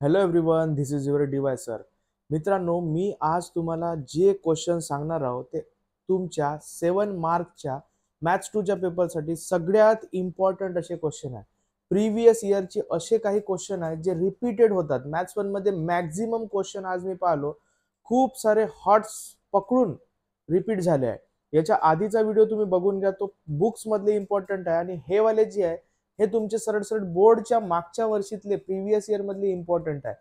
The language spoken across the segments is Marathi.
Hello everyone, this is your D Y sir. मित्रांनो, मी आज तुम्हाला जे क्वेश्चन सांगणार आहोत ते तुमच्या 7 मार्कच्या मॅथ्स 2च्या पेपरसाठी सगळ्यात इम्पॉर्टंट असे क्वेश्चन आहे. प्रिव्हियस इयरचे असे काही क्वेश्चन आहेत जे रिपीटेड होतात. मॅथ्स 1 मध्ये मॅक्झिमम क्वेश्चन आज मी पाहिलो खूप सारे हॉट्स पकडून रिपीट झाले आहे. याच्या आधीचा व्हिडिओ तुम्ही बघून घ्या, तो बुक्स मधले इम्पॉर्टंट आहे आणि हे वाले जे आहे हे तुमचे सरळ सरळ बोर्डच्या मागच्या वर्षीतले प्रिव्हियस इयर मधले इम्पॉर्टंट आहे.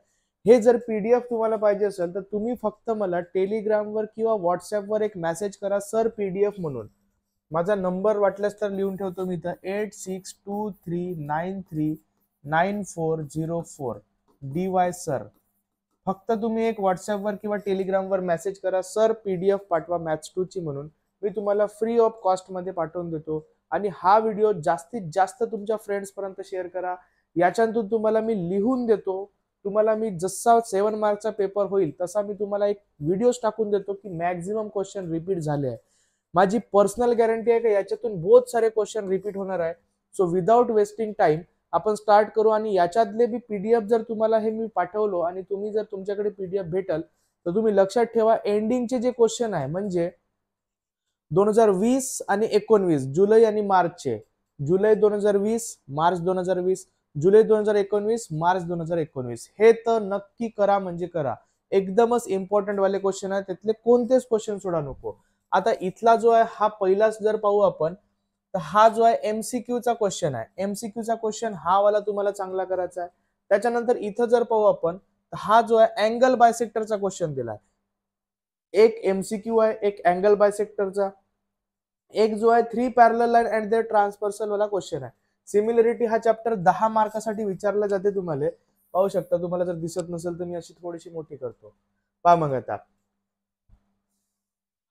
हे जर पीडीएफ तुम्हाला पाहिजे असेल तर तुम्ही फक्त मला टेलिग्रामवर किंवा व्हॉट्सअपवर एक मेसेज करा, सर पीडीएफ म्हणून. माझा नंबर वाटल्यास तर लिहून ठेवतो मी तर 8623939404 DY सर. फक्त तुम्ही एक व्हॉट्सअपवर किंवा टेलिग्रामवर मेसेज करा, सर पीडीएफ पाठवा मॅथ्स 2 ची म्हणून. मी तुम्हाला फ्री ऑफ कॉस्ट मध्ये पाठवून देतो. आणि हा व्हिडिओ जास्तीत जास्त तुमच्या फ्रेंड्स पर्यंत शेअर करा. याच्यातून तुम्हाला मी लिहून देतो. तुम्हाला मी जसा 7 मार्कचा पेपर होईल तसा मी तुम्हाला एक व्हिडिओज टाकून देतो की मॅक्झिमम क्वेश्चन रिपीट झाले आहे. माझी पर्सनल गॅरंटी आहे की याच्यातून बहुत सारे क्वेश्चन रिपीट होणार आहे. सो विदाउट वेस्टिंग टाइम आपण स्टार्ट करू. आणि याच्यातले बी पीडीएफ जर तुम्हाला हे मी पाठवलो आणि तुम्ही जर तुमच्याकडे पीडीएफ भेटल तर तुम्ही लक्षात ठेवा, एंडिंगचे जे क्वेश्चन आहे म्हणजे 2020 आणि 19 जुलै आणि मार्चचे, जुलै 2020 मार्च 2020, जुलै 2019 मार्च 2019, हे तर नक्की करा म्हणजे करा. एकदमच इम्पॉर्टंट वाले क्वेश्चन आहे, त्यातले कोणतेच क्वेश्चन सोडा नको. आता इथला जो आहे हा पहिलाच जर पाहू आपण तर हा जो आहे एमसीक्यू चा क्वेश्चन आहे. एमसीक्यू चा क्वेश्चन हा वाला तुम्हाला चांगला करायचा आहे. त्याच्यानंतर इथं जर पाहू आपण तर हा जो आहे अँगल बायसेक्टरचा क्वेश्चन दिलाय. एक एमसीक्यू आहे, एक अँगल बायसेक्टरचा, एक जो आहे 3 पॅरलल लाईन अँड देअर ट्रान्सपर्सल वाला क्वेश्चन आहे. सिमिलरिटी हा चॅप्टर 10 मार्कासाठी विचारला जाते. तुम्हाला पाहू शकता, तुम्हाला जर दिसत नसेल तर मी अशी थोडीशी मोठी करतो. पहा मग आता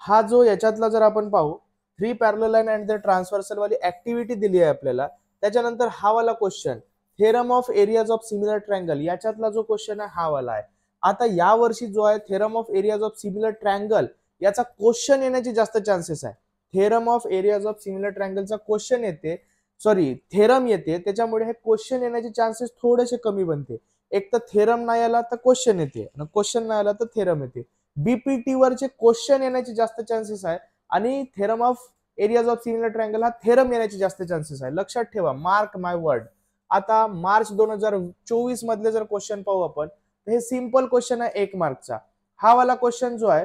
हा जो याच्यातला जर आपण पाहू 3 पॅरलल लाईन अँड देअर ट्रान्सपर्सल वाली ऍक्टिव्हिटी दिली आहे आपल्याला. त्याच्यानंतर हा वाला question theorem of areas of similar triangle, याच्यातला जो क्वेश्चन आहे हा वाला आहे. आता या वर्षी जो आहे theorem of areas of similar triangle याचा क्वेश्चन येण्याचे जास्त चान्सेस आहे. Theorem of areas of similar ट्रायंगलचा क्वेश्चन येते, सॉरी थेरम येते, त्याच्यामुळे हे क्वेश्चन येण्याचे चान्सेस थोडेसे कमी बनते. एक तर थेरम नाही आला तर क्वेश्चन येते आणि क्वेश्चन नाही आला तर थेरम येते. बीपीटी वरचे क्वेश्चन येण्याचे जास्त चान्सेस आहे आणि theorem of areas of similar triangle हा थेरम येण्याचे जास्त चान्सेस आहे. लक्षात ठेवा, मार्क माय वर्ड. आता मार्च 2024 मधले जर क्वेश्चन पाहू आपण तर हे सिंपल क्वेश्चन आहे 1 मार्कचा. हा वाला क्वेश्चन जो आहे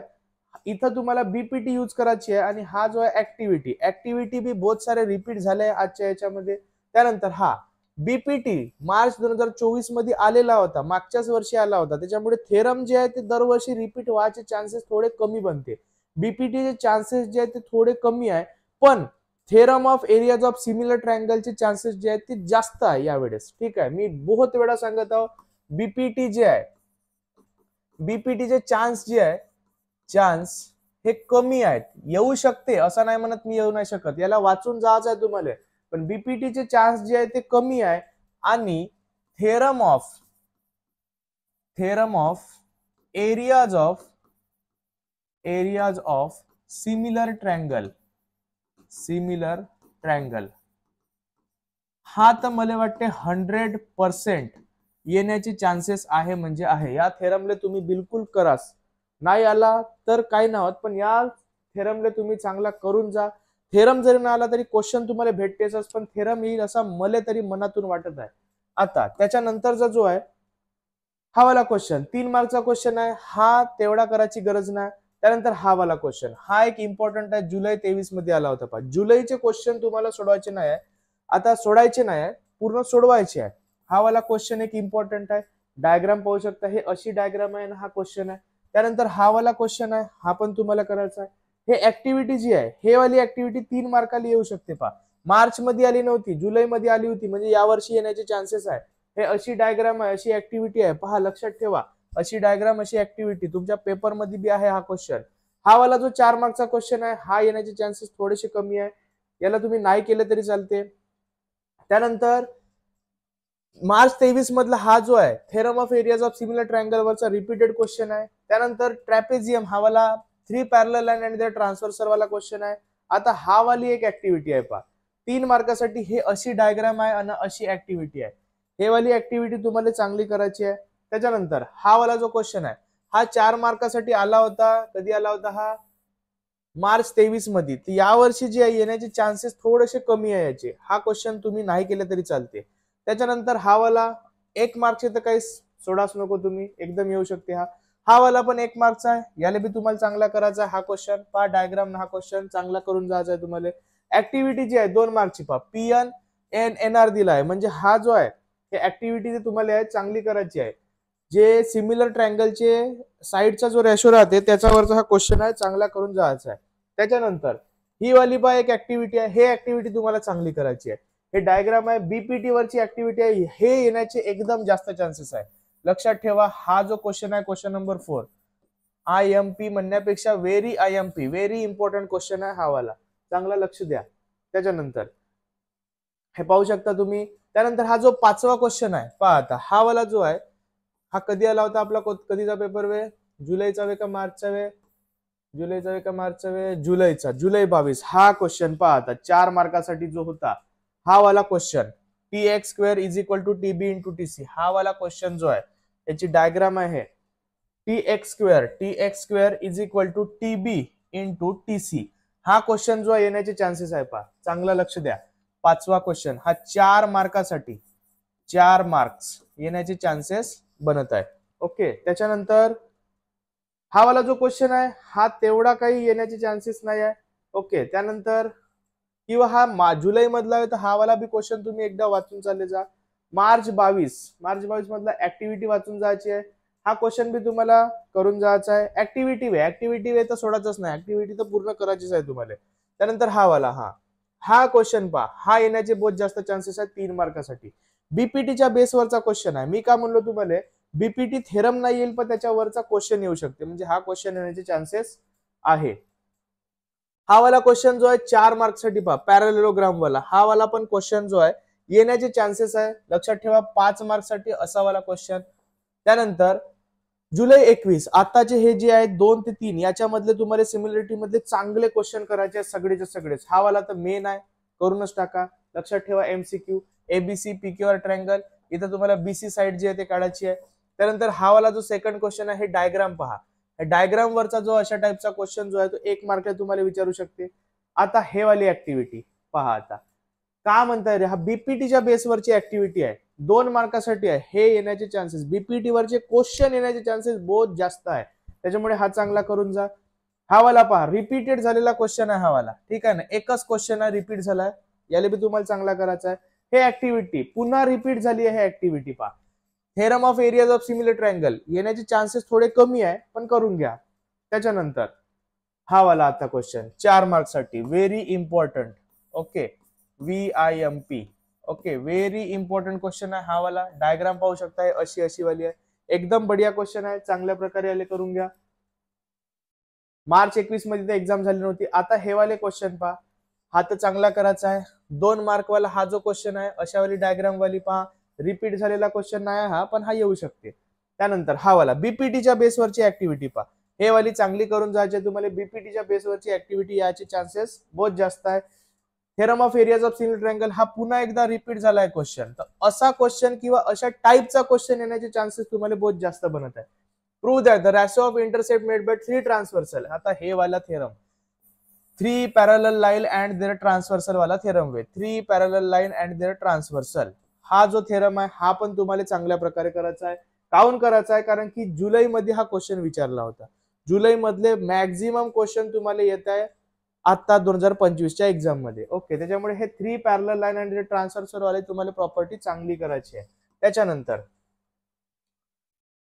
इथं तुम्हाला बीपीटी यूज करायची आहे. आणि हा जो आहे ऍक्टिव्हिटी बी बहुत सारे रिपीट झाले आजच्या याच्यामध्ये. त्यानंतर हा बीपीटी मार्च 2024 मध्ये आलेला होता, मागच्याच वर्षी आला होता, त्याच्यामुळे थेरम जे आहे ते दरवर्षी रिपीट व्हायचे चान्सेस थोडे कमी बनते. बीपीटीचे चान्सेस जे आहेत ते थोडे कमी आहे, पण theorem of areas of similar ट्रायंगलचे चान्सेस जे आहेत ते जास्त आहे यावेळेस. ठीक आहे, मी बहुत वेळा सांगत आहो बीपीटी जे आहे, बीपीटीचे चान्स जे आहे चान्स हे कमी आहेत. येऊ शकते असं नाही म्हणत मी येऊ नाही शकत, याला वाचून जायचं आहे तुम्हाला, पण बीपीटीचे चान्स जे आहे ते कमी आहे. आणि theorem of areas of similar triangle हा तर मला वाटते 100% येण्याचे चान्सेस आहे म्हणजे आहे. या थेरमले तुम्ही बिलकुल करास, नाही आला तर काही नाही होत, पण या थेरमले तुम्ही चांगला करून जा. थेरम जरी नाही आला तरी क्वेश्चन तुम्हाला भेटतेच, पण थेरम येईल असा मला तरी मनातून वाटत आहे. आता त्याच्यानंतरचा जो आहे हा वाला क्वेश्चन 3 मार्कचा क्वेश्चन आहे, हा तेवढा करायची गरज नाही. त्यानंतर हा वाला क्वेश्चन हा एक इम्पॉर्टंट आहे, जुलै 23 मध्ये आला होता. जुलैचे क्वेश्चन तुम्हाला सोडवायचे नाही आहे, आता सोडायचे नाही आहे, पूर्ण सोडवायचे आहे. हा वाला क्वेश्चन एक इम्पॉर्टंट आहे. डायग्राम पाहू शकता, हे अशी डायग्राम आहे आणि हा क्वेश्चन आहे. त्यानंतर हा वाला क्वेश्चन आहे, हा पण तुम्हाला करायचा आहे. हे ऍक्टिव्हिटी जी आहे, हे वाली ऍक्टिव्हिटी 3 मार्काला येऊ शकते. पहा, मार्च मध्ये आली नव्हती, जुलै मध्ये आली होती, म्हणजे यावर्षी येण्याचे चान्सेस आहे. हे अशी डायग्राम आहे, अशी ऍक्टिव्हिटी आहे. पहा, लक्षात ठेवा, अशी डायग्राम अशी ऍक्टिव्हिटी तुमच्या पेपर मध्ये बी आहे हा क्वेश्चन. हा वाला जो 4 मार्कचा क्वेश्चन आहे हा येण्याचे चान्सेस थोडेसे कमी आहे, याला तुम्ही नाही केले तरी चालते. त्यानंतर मार्च 23 मधला हा जो आहे theorem of areas of similar triangle वरचा रिपीटेड क्वेश्चन आहे. त्यानंतर ट्रॅपेझियम हा वाला 3 parallel line and there transversal वाला क्वेश्चन आहे. आता हा वाली एक ऍक्टिव्हिटी आहे. पहा, 3 मार्कासाठी हे अशी डायग्राम आहे आणि अशी ऍक्टिव्हिटी आहे. हे वाली ऍक्टिव्हिटी तुम्हाला चांगली करायची आहे. त्याच्यानंतर हा वाला जो क्वेश्चन आहे हा 4 मार्कासाठी आला होता. कधी आला होता हा? मार्च 23 मध्ये. तर यावर्षी जे येण्याचे चान्सेस थोडेसे कमी आहे याचे. हा क्वेश्चन तुम्ही नाही केले तरी चालते. त्याच्यानंतर हा वाला 1 मार्कचे तर काही सोडाच नको तुम्ही, एकदम येऊ शकते हा. हा वाला पण 1 मार्कचा आहे. याला बी तुम्हाला चांगला करायचा आहे. हा क्वेश्चन पहा, डायग्राम हा क्वेश्चन चांगला करून जायचा आहे तुम्हाला. ऍक्टिव्हिटी जी आहे 2 मार्कची पहा, PN NR दिला आहे. म्हणजे हा जो आहे हे ऍक्टिव्हिटी तुम्हाला चांगली करायची आहे. जे सिमिलर ट्रायंगलचे साईडचा जो रेशो राहते त्याच्यावरचा हा क्वेश्चन आहे, चांगला करून जायचा आहे. त्याच्यानंतर ही वाली पहा एक ऍक्टिव्हिटी आहे. हे ऍक्टिव्हिटी तुम्हाला चांगली करायची आहे. हे डायग्राम आहे, बीपीटी वरची ऍक्टिव्हिटी आहे. हे येण्याचे एकदम जास्त चान्सेस आहे. लक्षात ठेवा, हा जो क्वेश्चन आहे क्वेश्चन नंबर 4, IMP म्हणण्यापेक्षा very IMP, very important question आहे हा वाला. चांगला लक्ष द्या. त्याच्यानंतर हे पाहू शकता तुम्ही. त्यानंतर हा जो 5वा क्वेश्चन आहे पहा, आता हा वाला जो आहे हा कधी आला होता आपला, कधीचा पेपर वे? जुलैचा वे का मार्चचा वे? जुलैचा वे का मार्चचा वे? जुलैचा, जुलै 22. हा क्वेश्चन पहा आता 4 मार्कासाठी जो होता हा वाला question, TX² is equal to TB into TC. हा वाला क्वेश्चन जो आहे याची डायग्राम आहे TX² is equal to TB into TC. हा क्वेश्चन जो येण्याचे चान्सेस आहे पहा, चांगला लक्ष द्या. 5वा क्वेश्चन हा 4 मार्कासाठी 4 मार्क्स येण्याचे चान्सेस बनत आहे. ओके. त्याच्यानंतर हा वाला जो क्वेश्चन आहे हा तेवढा काही येण्याचे चान्सेस नाही आहे. ओके. त्यानंतर किंवा हा जुलै मधला आहे तर हा वाला बी क्वेश्चन तुम्ही एकदा वाचून चालले जा. मार्च 22 मधला ऍक्टिव्हिटी वाचून जायची आहे. हा क्वेश्चन बी तुम्हाला करून जायचा आहे. ऍक्टिव्हिटी वे तर सोडायचंच नाही, ऍक्टिव्हिटी तर पूर्ण करायचीच आहे तुम्हाला. त्यानंतर हा वाला हा क्वेश्चन पहा, हा येण्याचे बहुत जास्त चान्सेस आहेत 3 मार्कासाठी. बीपीटीच्या बेसवरचा क्वेश्चन आहे. मी का म्हणलो तुम्हाला, बीपीटी थेरम नाही येईल पण त्याच्यावरचा क्वेश्चन येऊ शकते, म्हणजे हा क्वेश्चन येण्याचे चान्सेस आहे. हा वाला क्वेश्चन जो आहे 4 मार्क्ससाठी पहा, पॅरलेलोग्राम वाला. हा वाला पण क्वेश्चन जो आहे येण्याचे चान्सेस आहे. लक्षात ठेवा 5 मार्क्ससाठी असा वाला क्वेश्चन. त्यानंतर जुलै 21, आताचे हे जे आहेत 2 ते 3 याच्यामधले तुम्हाला सिमिलरिटी मधले चांगले क्वेश्चन करायचे आहेत सगळेचे सगळेच. हा वाला तर मेन आहे, करूनच टाका. लक्षात ठेवा MCQ, ABC PQR ट्रायंगल, इथं तुम्हाला BC साइड जी आहे ते काढायची आहे. त्यानंतर हा वाला जो सेकंड क्वेश्चन आहे हे डायग्राम पहा. डायग्राम वरचा जो अशा टाइपचा क्वेश्चन जो आहे तो 1 मार्क तुम्हाला विचारू शकते. आता हे वाली ऍक्टिव्हिटी पहा, आता का म्हणताय रे, हा बीपीटीच्या बेसवरची ऍक्टिव्हिटी आहे, 2 मार्कासाठी आहे. हे येण्याचे चान्सेस, बीपीटी वरचे क्वेश्चन येण्याचे चान्सेस बहुत जास्त आहे. त्याच्यामुळे हा चांगला करून जा. हा वाला पहा, रिपीटेड झालेला क्वेश्चन आहे हा वाला. ठीक आहे ना, एकच क्वेश्चन आहे रिपीट झालाय, याला बी तुम्हाला चांगला करायचा आहे. हे ऍक्टिव्हिटी पुन्हा रिपीट झाली आहे. हे ऍक्टिव्हिटी पहा, theorem of areas of similar triangle येण्याचे चान्सेस थोडे कमी आहे पण करून घ्या. त्याच्यानंतर हा वाला आता क्वेश्चन 4 मार्क्ससाठी very important. Okay, VIMP. Okay, very important question आहे हा वाला. डायग्राम पाहू शकताय, अशी वाली आहे. एकदम बढिया क्वेश्चन आहे, चांगल्या प्रकारे याले करून घ्या. मार्च 21 मध्ये एक्झाम झाली नव्हती. आता हे वाले क्वेश्चन पहा, हा तर चांगला करायचा आहे. 2 मार्क वाला हा जो क्वेश्चन आहे अशा वाली डायग्राम वाली पहा. रिपीट झालेला क्वेश्चन नाही हा, पण हा येऊ शकते. त्यानंतर हा वाला बीपीटीच्या बेसवरची ऍक्टिव्हिटी पहा, हे वाली चांगली करून जायचे तुम्हाला. बीपीटीच्या बेसवरची ऍक्टिव्हिटी याचे चान्सेस बहुत जास्त आहे. Theorem of areas of similar triangle हा पुन्हा एकदा रिपीट झालाय क्वेश्चन. तर असा क्वेश्चन किंवा अशा टाइपचा क्वेश्चन येण्याचे चान्सेस तुम्हाला बहुत जास्त बनत आहे. Prove that the ratio of intercept made by 3 transversal. आता हे वाला theorem, 3 parallel line and there transversal वाला थेरम वे, 3 parallel line and there transversal. हा जो थेरम आहे हा पण तुम्हाला चांगल्या प्रकारे करायचा आहे. काऊन करायचा आहे, कारण की जुलै मध्ये हा क्वेश्चन विचारला होता. जुलै मधले मॅक्झिमम क्वेश्चन तुम्हाला येत आहे आता 2025च्या एक्झाम मध्ये. ओके, त्याच्यामुळे हे 3 parallel line and there transversal वाले तुम्हाला प्रॉपर्टी चांगली करायची आहे. त्याच्यानंतर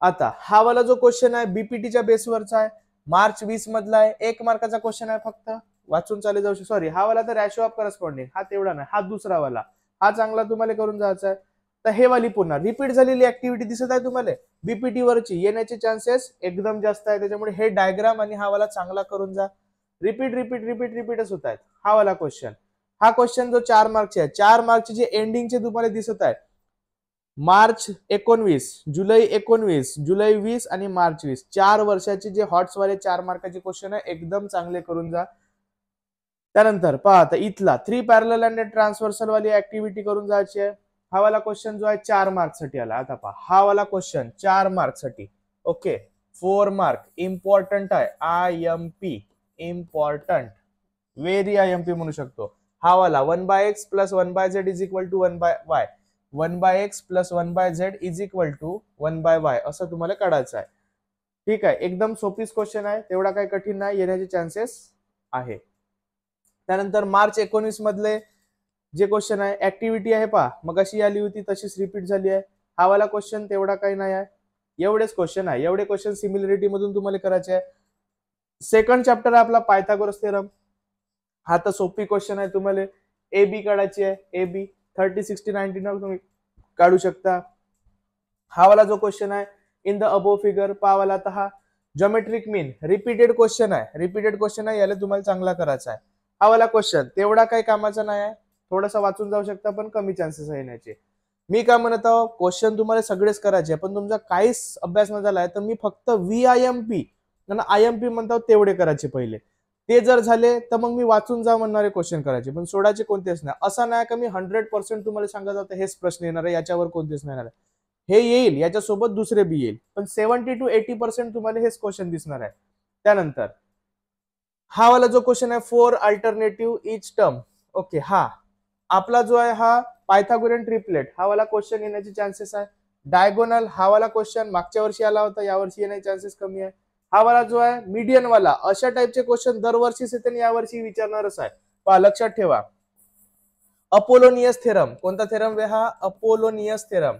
आता हा वाला जो क्वेश्चन आहे बीपीटीच्या बेसवरचा आहे, मार्च 20 मधला आहे, 1 मार्काचा क्वेश्चन आहे, फक्त वाचून चाले जाऊ. सॉरी, हा वाला तर रॅशो ऑफ करस्पॉन्डिंग, हा तेवढा नाही, हा दुसरा वाला, हा चांगला तुम्हाला करून जायचा आहे. तर हे वाली पुन्हा रिपीट झालेली ऍक्टिव्हिटी दिसत आहे तुम्हाला, बीपीटी वरची येण्याचे चान्सेस एकदम जास्त आहे. त्याच्यामुळे हे डायग्राम आणि हा वाला चांगला करून जा. रिपीटच होत आहेत. हा वाला क्वेश्चन, हा क्वेश्चन जो 4 मार्कचे आहे, 4 मार्कचे जे एंडिंगचे तुम्हाला दिसत आहे, मार्च 19, जुलै 19, जुलै 20 आणि मार्च 20, 4 वर्षाचे जे हॉट्स वाले 4 मार्काचे क्वेश्चन आहे, एकदम चांगले करून जा. त्यानंतर पहा आता इथला 3 पॅरलल अँड ट्रान्सव्हर्सल वाली ऍक्टिव्हिटी करून जायची आहे. हा वाला क्वेश्चन जो आहे 4 मार्क साठी आला. आता पहा हा वाला क्वेश्चन 4 मार्क साठी. ओके 4 मार्क इम्पॉर्टंट आहे. IMP इम्पॉर्टंट, व्हेरी IMP म्हणू शकतो. हा वाला 1/x plus 1/z is equal to 1/y, 1/x plus 1/z is equal to 1/y असं तुम्हाला काढायचं आहे. ठीक आहे, एकदम सोपीच क्वेश्चन आहे, तेवढा काही कठीण नाही, येण्याचे चान्सेस आहे. त्यानंतर मार्च 19 मधले जे क्वेश्चन आहे ऍक्टिव्हिटी आहे पहा, मग अशी आली होती तशीच रिपीट झाली आहे. हा वाला क्वेश्चन तेवढा काही नाही आहे, एवढेच क्वेश्चन आहे. एवढे क्वेश्चन सिमिलरिटी मधून तुम्हाला करायचे आहे. सेकंड चॅप्टर आहे आपला पायथागोरस थेरम. हा तर सोपी क्वेश्चन आहे, तुम्हाला AB काढायची आहे. AB 30, 60, 90 तुम्ही काढू शकता. हा वाला जो क्वेश्चन आहे in the above figure Pawala, तर हा ज्योमेट्रिक मीन रिपीटेड क्वेश्चन आहे. रिपीटेड क्वेश्चन आहे, याला तुम्हाला चांगला करायचा आहे. हा वाला क्वेश्चन तेवढा काही कामाचा नाही आहे, थोडासा वाचून जाऊ शकता पण कमी चान्सेस आहे येण्याचे. मी काय म्हणत आहो, क्वेश्चन तुम्हाला सगळेच करायचे, पण तुमचा काहीच अभ्यास न झालाय तर मी फक्त VIMP IMP म्हणतो तेवढे करायचे पहिले. ते जर झाले तर मग मी वाचून जा म्हणणारे क्वेश्चन करायचे, पण सोडायचे कोणतेच नाही. असं नाही का मी 100% तुम्हाला सांगत होतं हेच प्रश्न येणार आहे, याच्यावर कोणतेच नाही येणार आहे. हे येईल, याच्यासोबत दुसरे बी येईल, पण 70 to 80% तुम्हाला हेच क्वेश्चन दिसणार आहे. त्यानंतर हा वाला जो क्वेश्चन आहे 4 अल्टरनेटिव्ह इच टर्म. ओके, हा आपला जो आहे हा पायथागोरियन ट्रिपलेट, हा वाला क्वेश्चन येण्याचे चान्सेस आहे. डायगोनल हा वाला क्वेश्चन मागच्या वर्षी आला होता, यावर्षी येण्याचे चान्सेस कमी आहे. हा वाला जो आहे मीडियन वाला, अशा टाइपचे क्वेश्चन दरवर्षीच येते आणि यावर्षी विचारणारच आहे. पहा लक्षात ठेवा, अपोलोनियस थेरम, कोणता थेरम वे हा? Apollonius theorem.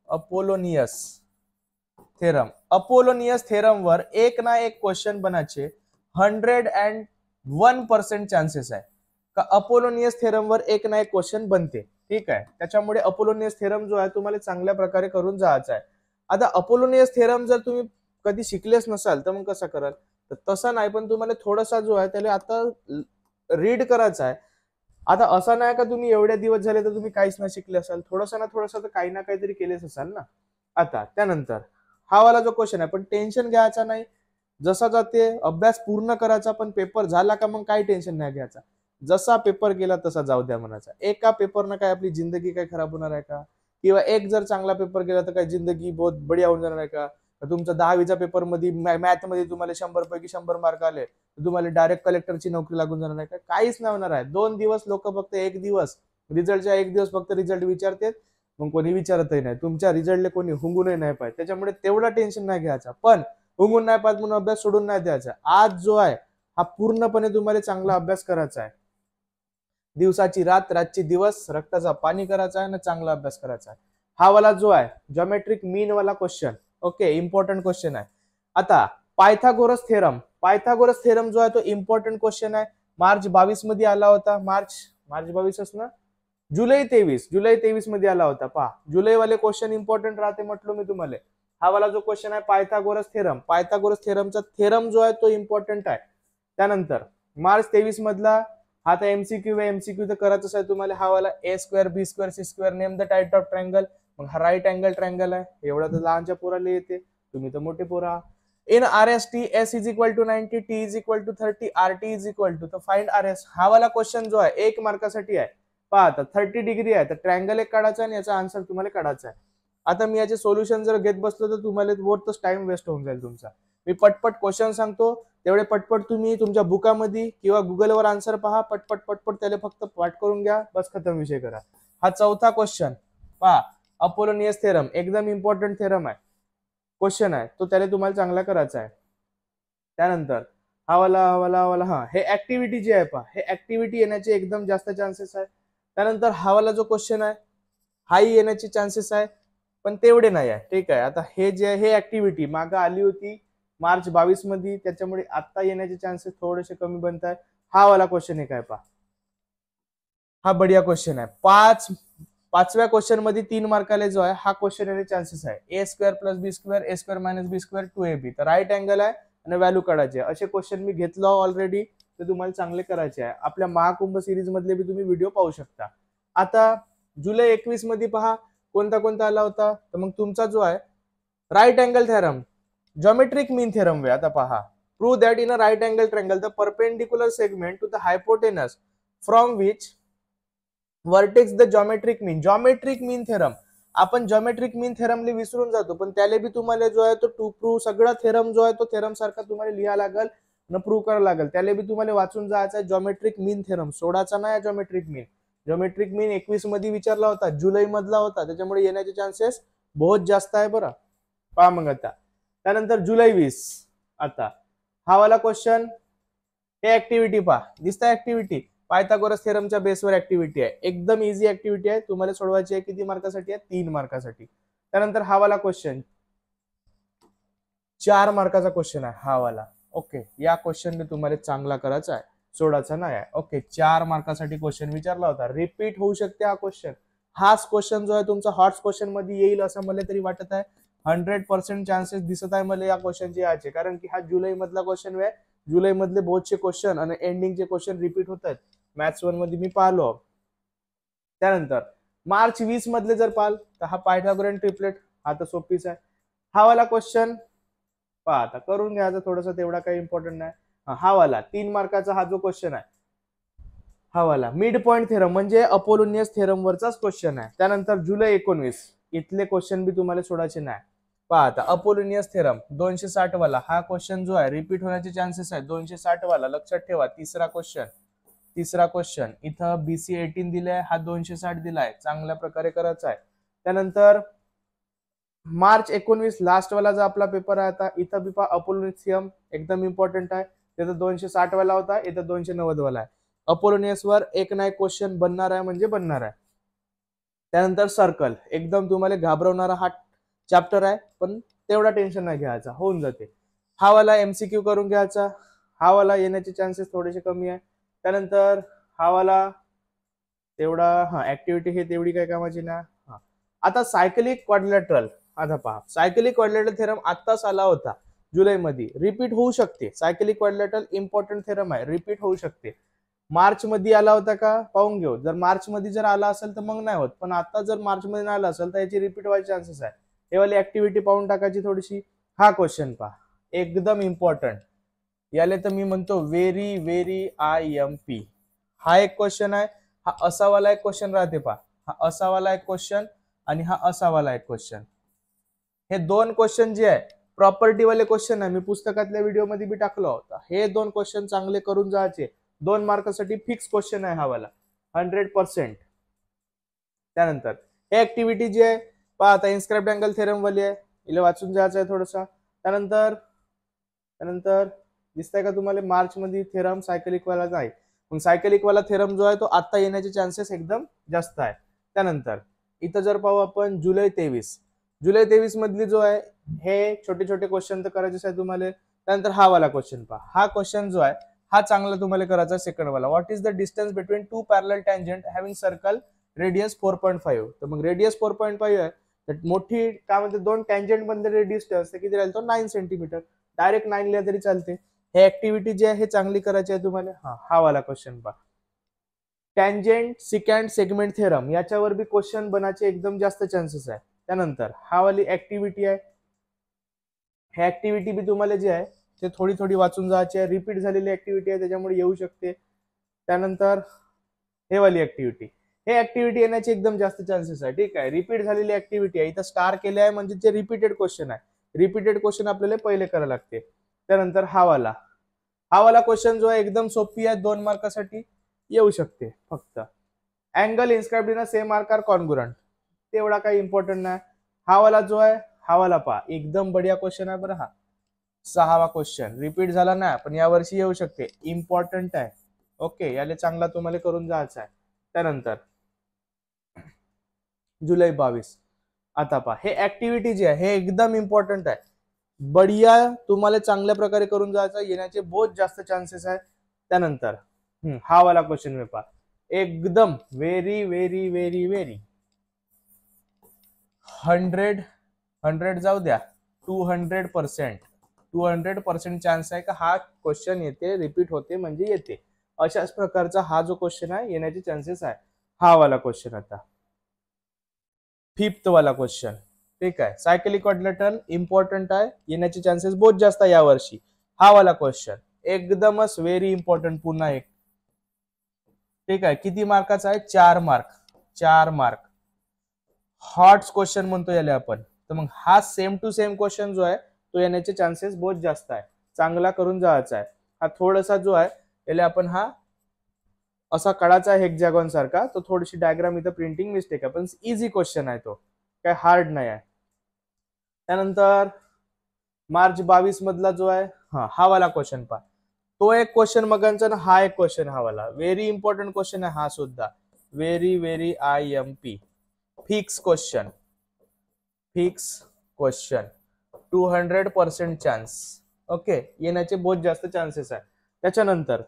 Apollonius theorem, Apollonius theorem वर एक ना एक क्वेश्चन बनायचे 101% चान्सेस आहे का अपोलोनियस थेरम वर एक ना एक क्वेश्चन बनते. ठीक आहे, त्याच्यामुळे अपोलोनियस थेरम जो आहे तुम्हाला चांगल्या प्रकारे करून जायचा आहे. आता अपोलोनियस थेरम जर तुम्ही कधी शिकलेच नसाल तर मग कसं कराल? तर तसा नाही, पण तुम्हाला थोडासा जो आहे त्याला आता रीड करायचा आहे. आता असं नाही का तुम्ही एवढे दिवस झाले तर तुम्ही काहीच नाही शिकले असाल, थोडासा ना थोडासा तर काही ना काहीतरी केलेच असाल ना. आता त्यानंतर हा वाला जो क्वेश्चन आहे, पण टेन्शन घ्यायचा नाही, जसा जाते अभ्यास पूर्ण करायचा, पण पेपर झाला का मग काही टेन्शन नाही घ्यायचा. जसा पेपर गेला तसा जाऊ द्या म्हणायचा. एका पेपरनं काय आपली जिंदगी काय खराब होणार आहे का? किंवा एक जर चांगला पेपर गेला तर काय जिंदगी बहुत बढिया होऊन जाणार आहे का? तुमचा 10वीच्या पेपर मध्ये मॅथ मध्ये तुम्हाला 100 पैकी 100 मार्क आले, तुम्हाला डायरेक्ट कलेक्टरची नोकरी लागून जाणार आहे का? काहीच नाही होणार आहे. 2 दिवस लोक फक्त, एक दिवस रिझल्टच्या, एक दिवस फक्त रिझल्ट विचारतात, मग कोणी विचारतही नाही. तुमच्या रिझल्टले कोणी हुंगूनही नाही पाहिजे, त्याच्यामुळे तेवढा टेन्शन नाही घ्यायचा. पण हुंगून नाही पाहिजे म्हणून अभ्यास सोडून नाही द्यायचा. आज जो आहे हा पूर्णपणे तुम्हाला चांगला अभ्यास करायचा आहे. दिवसाची रात, रातची दिवस, रक्ताचा पाणी करायचा आहे आणि चांगला अभ्यास करायचा आहे. हा वाला जो आहे ज्योमेट्रिक मीन वाला क्वेश्चन, ओके इम्पॉर्टंट क्वेश्चन आहे. आता पायथागोरस थेरम, पायथागोरस थेरम जो आहे तो इम्पॉर्टंट क्वेश्चन आहे. मार्च 22 मध्ये आला होता. मार्च 22 ना, जुलै 23 मध्ये आला होता. पहा जुलै वाले क्वेश्चन इम्पॉर्टंट राहते म्हटलं मी तुम्हाला. हा वाला जो क्वेश्चन आहे पायथागोरस थेरम, पायथागोरस थेरमचा थेरम जो आहे तो इम्पॉर्टंट आहे. त्यानंतर मार्च 23 मधला हा तर MCQ व MCQ तर करायचं आहे तुम्हाला. हा वाला A² B² C² name the type of triangle, मग हा राईट अँगल ट्रायंगल आहे. एवढा तर लहानच्या पोराला येते, तुम्ही तर मोठे पोरा. In RST S is equal to 90, T is equal to 30, RT is equal to, तर फाइंड RS. हा वाला क्वेश्चन जो आहे 1 मार्कासाठी आहे. पहा आता 30 डिग्री आहे, तर ट्रायंगल एक काढायचा आणि याचा आन्सर तुम्हाला काढायचा आहे. आता मी याचे सोल्युशन जर घेत बसलो तर तुम्हाला वरतच टाइम वेस्ट होऊन जाईल तुमचा. मी पटपट क्वेश्चन सांगतो, तेवढे पटपट तुम्ही तुमच्या बुकामध्ये किंवा गुगलवर आन्सर पहा, पटपट पटपट त्याला फक्त पाठ करून घ्या, बस खतम विषय करा. हा चौथा क्वेश्चन पहा, अपोलोनियस थेरम एकदम इम्पॉर्टंट थेरम आहे, क्वेश्चन आहे तो, त्याला तुम्हाला चांगला करायचा आहे. त्यानंतर हा वाला हा हे ऍक्टिव्हिटी जी आहे पहा, हे ऍक्टिव्हिटी येण्याचे एकदम जास्त चान्सेस आहे. त्यानंतर हा वाला जो क्वेश्चन आहे हाही येण्याचे चान्सेस आहे, पण तेवढे नाही आहे. ठीक आहे, आता हे जे हे ऍक्टिव्हिटी मागे आली होती मार्च 22 मध्ये, त्याच्यामुळे आता येण्याचे चान्सेस थोडेसे कमी बनत आहे. हा वाला क्वेश्चन आहे काय पहा, हा बढिया क्वेश्चन आहे. पाचव्या क्वेश्चन मध्ये 3 मार्काला जो आहे हा क्वेश्चन येण्याचे चान्सेस आहे. A² plus B², A² minus B², 2AB, तर राईट अँगल आहे आणि व्हॅल्यू काढायची आहे. असे क्वेश्चन मी घेतलो ऑलरेडी, ते तुम्हाला चांगले करायचे आहे. आपल्या महाकुंभ सिरीज मधले बी तुम्ही व्हिडिओ पाहू शकता. आता जुलै 21 मध्ये पहा कोणता आला होता, तर मग तुमचा जो आहे right angle theorem, geometric mean theorem वे. आता पहा, prove that in a right angle triangle the perpendicular segment to the hypotenuse from which vertex the geometric mean theorem. आपण जॉमेट्रिक मीन थेरमला विसरून जातो, पण त्याला बी तुम्हाला जो आहे तो टू प्रूव्ह सगळा थेरम जो आहे तो थेरम सारखा तुम्हाला लिहा लागल न प्रूव्ह करायला लागेल. त्याला बी तुम्हाला वाचून जायचं आहे जॉमेट्रिक मीन थेरम. 16चा नाही जॉमेट्रिक मीन. जॉमेट्रिक मीन 21 मध्ये विचारला होता, जुलै मधला होता, त्याच्यामुळे येण्याचे चान्सेस बहुत जास्त आहे बरं. पहा मग आता त्यानंतर जुलै 20. आता हा वाला क्वेश्चन, हे ऍक्टिव्हिटी पहा, दिसता ऍक्टिव्हिटी पायथागोरस थेरमच्या बेसवर ऍक्टिव्हिटी आहे. एकदम इझी ऍक्टिव्हिटी आहे, तुम्हाला सोडवायची आहे. किती मार्कासाठी आहे? 3 मार्कासाठी. त्यानंतर हा वाला क्वेश्चन 4 मार्काचा क्वेश्चन आहे हा वाला. ओके, या क्वेश्चन तुम्हाला चांगला करायचा आहे, सोडायचा नाही आहे. ओके, 4 मार्कासाठी क्वेश्चन विचारला होता, रिपीट होऊ शकते हा क्वेश्चन. हाच क्वेश्चन जो आहे तुमचा हॉट्स क्वेश्चन मध्ये येईल असं मला तरी वाटत आहे. 100% चान्सेस दिसत आहे मला या क्वेश्चनचे याचे, कारण की हा जुलै मधला क्वेश्चन आहे. जुलै मधले बहुतचे क्वेश्चन आणि एंडिंगचे क्वेश्चन रिपीट होत आहेत. मॅथ्स 1 मध्ये मी पाहिलो. त्यानंतर मार्च 20 मधले जर पाल तर हा पायथागोरन ट्रिपलेट, हा तर सोपीच आहे. हा वाला क्वेश्चन पहा, आता करून घ्यायचा थोडंसं, तेवढा काही इम्पॉर्टंट नाही. हा वाला 3 मार्काचा हा जो क्वेश्चन आहे, हा वाला मिड पॉइंट थेरम म्हणजे अपोलोनियस थेरम वरचाच क्वेश्चन आहे. त्यानंतर जुलै 19 इथले क्वेश्चन बी तुम्हाला सोडायचे नाही. पहा आता अपोलोनियस थेरम 260 वाला हा क्वेश्चन जो आहे रिपीट होण्याचे चान्सेस आहे. 260 वाला लक्षात ठेवा. तिसरा क्वेश्चन इथं BC 18 दिलाय, हा 260 दिलाय, चांगल्या प्रकारे करायचा आहे. त्यानंतर मार्च 19 लास्ट वाला जो आपला पेपर आहे आता, इथं बी अपोलोनियम एकदम इम्पॉर्टंट आहे. तिथं 260 वाला होता, इथं 290 वाला आहे. अपोलोनियस वर एक ना एक क्वेश्चन बनणार आहे म्हणजे बनणार आहे. त्यानंतर सर्कल एकदम तुम्हाला घाबरवणारा हा चॅप्टर आहे, पण तेवढा टेन्शन नाही घ्यायचा, होऊन जाते. हा वाला MCQ करून घ्यायचा. हा वाला येण्याचे चान्सेस थोडेसे कमी आहे. त्यानंतर हा वाला तेवढा ऍक्टिव्हिटी हे तेवढी काय कामाची ना. आता सायकलिक क्वाड्रिलॅटरल, आता पहा सायकलिक क्वाड्रिलॅटरल थेरम आत्ताच आला होता जुलै मध्ये, रिपीट होऊ शकते. सायकलिक क्वाड्रिलॅटरल इम्पॉर्टंट थेरम आहे, रिपीट होऊ शकते. मार्च मध्ये आला होता का पाहून घेऊ. जर मार्च मध्ये जर आला असेल तर मग नाही होत, पण आता जर मार्च मध्ये नाही आला असेल तर याची रिपीट व्हायचे चान्सेस आहे. हे वाली ऍक्टिव्हिटी पाहून टाकायची थोडीशी. हा क्वेश्चन पहा एकदम इम्पॉर्टंट, याले तर मी म्हणतो व्हेरी व्हेरी IMP. हा एक क्वेश्चन आहे. हा असावाला एक क्वेश्चन राहते पहा, हा असावाला एक क्वेश्चन आणि हा असावाला एक क्वेश्चन. हे दोन क्वेश्चन जे आहे प्रॉपर्टी वाले क्वेश्चन आहे, मी पुस्तकातल्या व्हिडिओ मध्ये बी टाकलं होतं. हे दोन क्वेश्चन चांगले करून जायचे, 2 मार्कासाठी फिक्स क्वेश्चन आहे हा वाला 100%. त्यानंतर हे ऍक्टिव्हिटी जी आहे पहा, आता इन्स्क्राइब्ड अँगल थेरम वाली आहे, इला वाचून जायचं आहे थोडंसं. त्यानंतर दिसतंय का तुम्हाला मार्च मध्ये थेरम सायकलिक वाला नाही, मग सायकलिक वाला थेरम जो आहे तो आता येण्याचे चान्सेस एकदम जास्त आहे. त्यानंतर इथं जर पाहू आपण जुलै 23 मधली जो आहे हे छोटे छोटे क्वेश्चन तर करायचे आहे तुम्हाला. त्यानंतर हा वाला क्वेश्चन पहा, हा क्वेश्चन जो आहे हा चांगला तुम्हाला करायचा आहे. सेकंड वाला, what is the distance between 2 parallel tangent having circle radius 4.5. तर मग रेडियस 4.5 आहे, तर मोठी काय म्हणते 2 टँजंट मध्ये डिस्टन्स किती राहील तो 9 सेंटीमीटर. डायरेक्ट 9 लिहा तरी चालते. हे ऍक्टिव्हिटी जी आहे हे चांगली करायची आहे तुम्हाला. हा वाला क्वेश्चन पहा, टँजंट सिकँड सेगमेंट थेरम, याच्यावर बी क्वेश्चन बनायचे एकदम जास्त चान्सेस आहे. त्यानंतर हा वाली ऍक्टिव्हिटी आहे, हे ऍक्टिव्हिटी बी तुम्हाला जे आहे ते थोडी थोडी वाचून जायची आहे. रिपीट झालेली ऍक्टिव्हिटी आहे त्याच्यामुळे येऊ शकते. त्यानंतर हे वाली ऍक्टिव्हिटी, हे ऍक्टिव्हिटी येण्याचे एकदम जास्त चान्सेस आहे. ठीक आहे, रिपीट झालेली ऍक्टिव्हिटी आहे, इथं स्टार केले आहे म्हणजे जे रिपीटेड क्वेश्चन आहे, रिपीटेड क्वेश्चन आपल्याला पहिले करायला लागते. त्यानंतर हा वाला क्वेश्चन जो आहे एकदम सोपी आहे, 2 मार्कासाठी येऊ शकते. फक्त angle inscribed in same arc are congruent, तेवढा काही इम्पॉर्टंट नाही. हा वाला जो आहे हा वाला पहा एकदम बढिया क्वेश्चन आहे बरं. हा 6वा क्वेश्चन रिपीट झाला नाही, पण यावर्षी येऊ शकते, इम्पॉर्टंट आहे. ओके, याला चांगला तुम्हाला करून जायचं आहे. त्यानंतर जुलै 22, आता पहा हे ऍक्टिव्हिटी जी आहे हे एकदम इम्पॉर्टंट आहे, बढिया तुम्हाला चांगल्या प्रकारे करून जायचं, येण्याचे बहुत जास्त चान्सेस आहे. त्यानंतर हा वाला क्वेश्चन मी पहा एकदम व्हेरी व्हेरी व्हेरी व्हेरी 100 जाऊ द्या 200% चान्स आहे का हा क्वेश्चन येते, रिपीट होते म्हणजे येते. अशाच प्रकारचा हा जो क्वेश्चन आहे येण्याचे चान्सेस आहे. हा वाला क्वेश्चन आता 5th वाला क्वेश्चन, ठीक आहे, सायकलिक क्वाड्रिलॅटरल इम्पॉर्टंट आहे, येण्याचे चान्सेस बहुत जास्त आहे यावर्षी. हा वाला क्वेश्चन एकदमच व्हेरी इम्पॉर्टंट, पुन्हा एक ठीक आहे, किती मार्काचा आहे? 4 मार्क. 4 मार्क. हॉट क्वेश्चन म्हणतो याला आपण. तर मग हा सेम टू सेम क्वेश्चन जो आहे तो येण्याचे चान्सेस बहुत जास्त आहे. चांगला करून जायचा आहे. हा थोडासा जो आहे याला आपण हा असा कडाचा हेक्झॅगॉन सारखा, तो थोडीशी डायग्राम इथं प्रिंटिंग मिस्टेक आहे, पण इझी क्वेश्चन आहे, तो काय हार्ड नाही आहे. त्यानंतर मार्च 22 मधला जो आहे हा वाला क्वेश्चन पहा. तो एक क्वेश्चन मगांचा ना हा एक क्वेश्चन हा वाला व्हेरी इम्पॉर्टंट क्वेश्चन आहे हा सुद्धा. Very IMP fix question. Fix question 200% chance. Okay, येण्याचे बहुत जास्त चान्सेस आहे. त्याच्यानंतर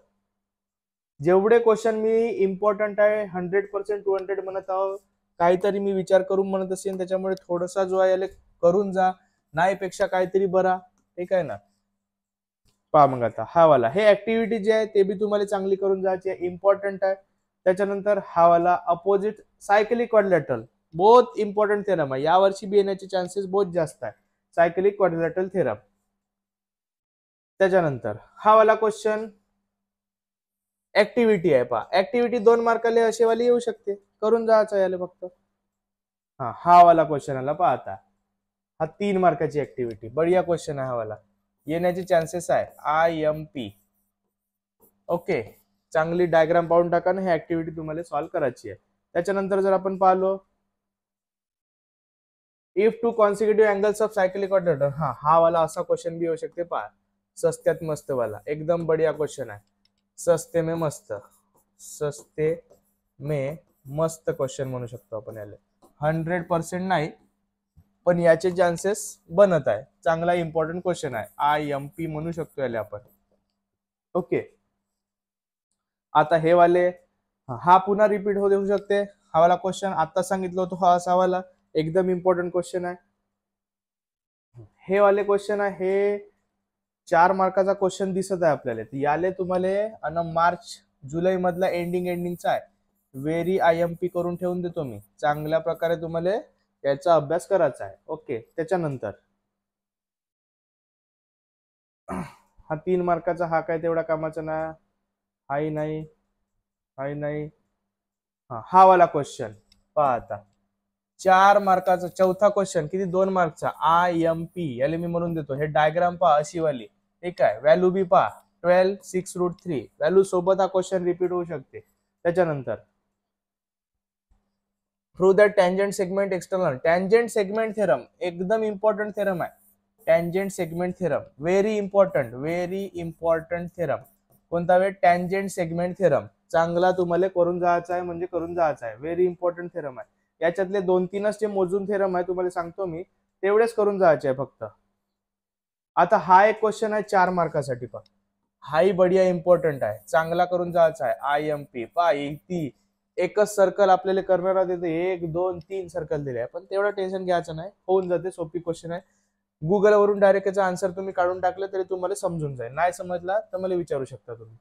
जेवढे क्वेश्चन मी इम्पॉर्टंट आहे 100% 200 म्हणत आहो, काहीतरी मी विचार करून म्हणत असेल, त्याच्यामुळे थोडासा जो आहे याला करून जा, नाही पेक्षा काहीतरी बरा. ठीक आहे ना. पहा मग आता हा वाला हे ऍक्टिव्हिटी जे आहे ते बी तुम्हाला चांगली करून जायची आहे, इम्पॉर्टंट आहे. त्याच्यानंतर हा वाला अपोजिट सायकलिक क्वाड्रिलॅटरल बहुत इम्पॉर्टंट थेरम आहे, यावर्षी बी येण्याचे चान्सेस बहुत जास्त आहे, सायकलिक क्वाड्रिलॅटरल थेरम. त्याच्यानंतर हा वाला क्वेश्चन ऍक्टिव्हिटी आहे. पहा ऍक्टिव्हिटी 2 मार्काले असे वाली येऊ शकते, करून जायचं याला फक्त. हा वाला क्वेश्चन आला पहा आता, हा 3 मार्काची ऍक्टिव्हिटी, बढिया क्वेश्चन आहे हा वाला, येण्याचे चान्सेस आहे IMP. ओके, चांगली डायग्राम पाहून टाका ना, ही ऍक्टिव्हिटी तुम्हाला सॉल्व्ह करायची आहे. त्याच्यानंतर जर आपण पाहिलो if two consecutive angles of cyclic quadrilateral, हा वाला असा क्वेश्चन भी येऊ शकते. पहा सस्त्यात मस्त वाला, एकदम बढ़िया क्वेश्चन आहे, सस्ते में मस्त. सस्ते में मस्त क्वेश्चन म्हणू शकतो आपण याला. 100% नाही, पण याचे चान्सेस बनत आहे. चांगला इम्पॉर्टंट क्वेश्चन आहे, IMP म्हणू शकतो याला आपण. ओके, आता हे वाले हा पुन्हा रिपीट होऊ शकते. हा वाला क्वेश्चन आता सांगितलं होतं, हा असा वाला एकदम इम्पॉर्टंट क्वेश्चन आहे. हे वाले क्वेश्चन आहे, हे 4 मार्काचा क्वेश्चन दिसत आहे आपल्याला. याले तुम्हाला मार्च जुलै मधला एंडिंगचा आहे. व्हेरी IMP करून ठेवून देतो मी, चांगल्या प्रकारे तुम्हाला याचा अभ्यास करायचा आहे. ओके, त्याच्यानंतर हा 3 मार्काचा हा काय तेवढा कामाचा ना, हाही नाही, हाही नाही. हा वाला क्वेश्चन पहा आता, 4 मार्काचा चौथा क्वेश्चन, किती 2 मार्कचा, IMP. याला मी म्हणून देतो, हे डायग्राम पहा अशी वाली. ठीक आहे, व्हॅल्यू बी पहा 12 6√3 व्हॅल्यू सोबत हा क्वेश्चन रिपीट होऊ शकते. त्याच्यानंतर through the tangent segment external, tangent segment theorem एकदम इम्पॉर्टंट थेरम आहे. Tangent segment theorem very important theorem. कोणता वेळ? Tangent segment theorem. चांगला तुम्हाला करून जायचा आहे, म्हणजे करून जायचा आहे, व्हेरी इम्पॉर्टंट थेरम आहे. याच्यातले 2-3च जे मोजून थेरम आहे तुम्हाला सांगतो मी, तेवढेच करून जायचे आहे फक्त. आता हा एक क्वेश्चन आहे 4 मार्कासाठी, पण हाही बढिया इम्पॉर्टंट आहे, चांगला करून जायचा आहे. IMP पहा, ती एकच सर्कल आपल्याला करणार देते, 1 2 3 सर्कल दिले आहे, पण तेवढं टेन्शन घ्यायचं नाही, होऊन जाते, सोपी क्वेश्चन आहे. गुगल वरून डायरेक्ट याचा आन्सर तुम्ही काढून टाकलं तरी तुम्हाला समजून जाईल, नाही समजला तर मला विचारू शकता तुम्ही.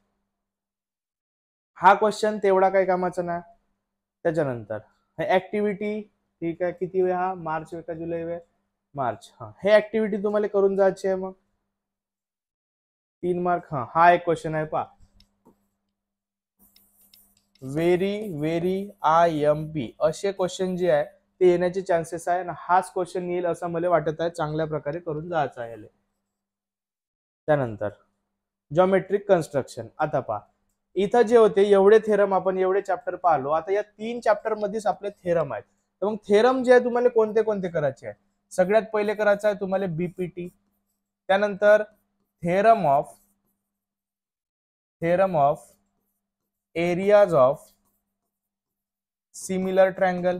हा क्वेश्चन तेवढा काही कामाचा नाही. त्याच्यानंतर हे ऍक्टिव्हिटी, ठीक आहे, किती वेळ? हा मार्च का जुलै वेळ? मार्च. हे ऍक्टिव्हिटी तुम्हाला करून जायची आहे. मग 3 मार्क. हा एक क्वेश्चन आहे पहा, व्हेरी IMP. असे क्वेश्चन जे आहे ते येण्याचे चान्सेस आहे ना, हाच क्वेश्चन येईल असं मला वाटत आहे, चांगल्या प्रकारे करून जायचं आहे. त्यानंतर जॉमेट्रिक कन्स्ट्रक्शन. आता पहा, इथं जे होते एवढे थेरम आपण एवढे चॅप्टर पाहिलो, आता या 3 चॅप्टर मध्येच आपले थेरम आहेत. तर मग थेरम जे आहे तुम्हाला कोणते कोणते करायचे आहे? सगळ्यात पहिले करायचं आहे तुम्हाला BPT. त्यानंतर theorem of areas of similar triangle.